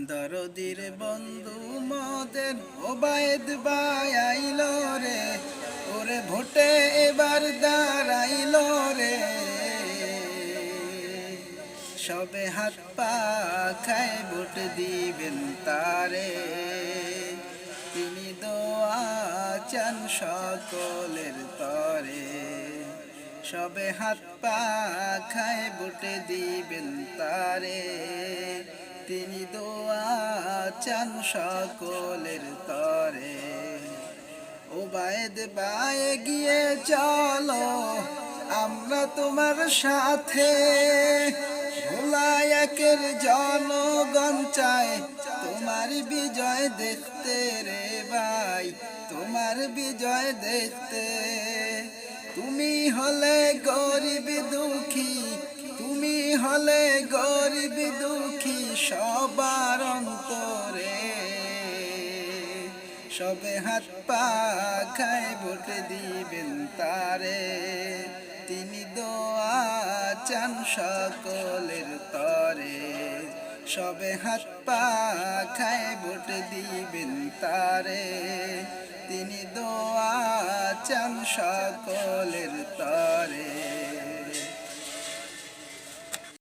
দরদির বন্ধু মদের ওবায়েদ ভাই আইলো রে, ওরে ভোটে এবার দাঁড়াইলো রে। সবে হাত পা খায় ভোট দিবেন তারে, তিনি দোয়া চান সকলের তরে। সবে হাত পা খায় ভোট দিবেন তারে, তিনি দোয়া চান সকলের তরে। ওবায়েদ ভাই গিয়ে চলো আমরা তোমার সাথে, ভোলায়ের জনগণ চায় তোমার বিজয় দেখতে রে ভাই, তোমার বিজয় দেখতে। তুমি হলে গরিব দুঃখী, তুমি হলে গরিব দুঃখী সবার অন্তরে। সবে হাত পা খায় ভোট দিবেন তারে, তিনি দোয়া চান সকলের তরে। সবে হাত পা খায় ভোট দিবেন তারে, তিনি দোয়া চান সকলের তরে।